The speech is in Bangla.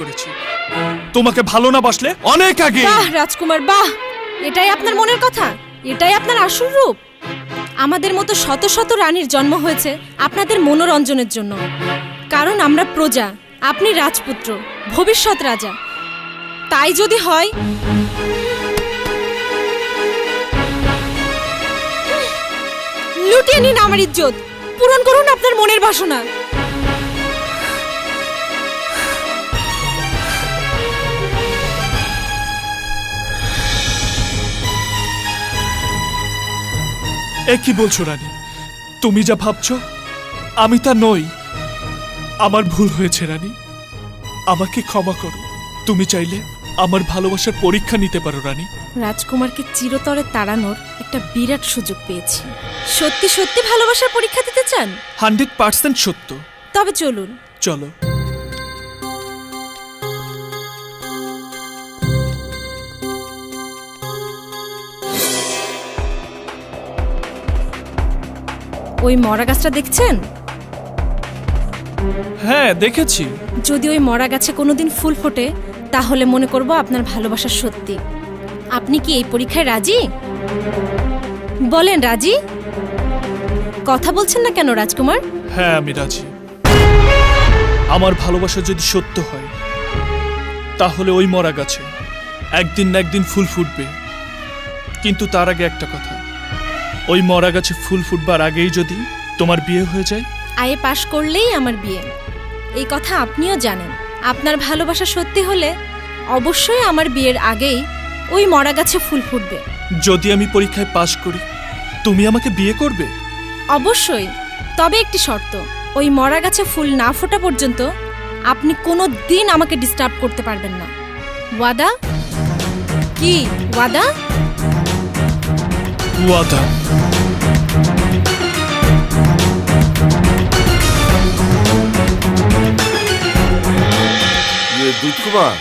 করেছি। তোমাকে ভালো না বাসলে অনেক আগে। বাহ রাজকুমার বাহ, এটাই আপনার মনের কথা, এটাই আপনার আসল রূপ। আমাদের মতো শত শত রানীর জন্ম হয়েছে আপনাদের মনোরঞ্জনের জন্য, কারণ আমরা প্রজা, আপনি রাজপুত্র, ভবিষ্যৎ রাজা। তাই যদি হয়, লুটিয়ে নিন আমার ইজ্জত, পূরণ করুন আপনার মনের বাসনা। এ কি বলছো রানী? তুমি যা ভাবছো আমি তা নই। আমার ভুল হয়েছে রানী, আমাকে ক্ষমা করো। তুমি চাইলে আমার ভালোবাসার পরীক্ষা নিতে পারো রানী। রাজকুমারকে চিরতরে তাড়ানোর একটা বিরাট সুযোগ পেয়েছি। সত্যি সত্যি ভালোবাসার পরীক্ষা দিতে চান? 100% সত্য। তবে চলুন। চলো। ওই মরা গাছটা দেখছেন? হ্যাঁ দেখেছি। যদি ওই মরা গাছে কোনোদিন ফুল ফোটে, তাহলে মনে করব আপনার ভালোবাসা সত্যি। আপনি কি এই পরীক্ষায় রাজি? বলেন রাজি? কথা বলছেন না কেন রাজকুমার? হ্যাঁ আমি রাজি। আমার ভালোবাসা যদি সত্য হয়, তাহলে ওই মরা গাছে একদিন না একদিন ফুল ফুটবে। কিন্তু তার আগে একটা কথা, ওই মরা গাছে ফুল ফুটবার আগেই যদি তোমার বিয়ে হয়ে যায়। আইএ পাশ করলেই আমার বিয়ে, এই কথা আপনিও জানেন। আপনার ভালোবাসা সত্যি হলে অবশ্যই আমার বিয়ের আগেই ওই মরা গাছে ফুল ফুটবে। যদি আমি পরীক্ষায় পাশ করি, তুমি আমাকে বিয়ে করবে? অবশ্যই, তবে একটি শর্ত, ওই মরা গাছে ফুল না ফোটা পর্যন্ত আপনি কোনো দিন আমাকে ডিস্টার্ব করতে পারবেন না। ওয়াদা? কি ওয়াদা? ওয়াদা। দুধ কুমার,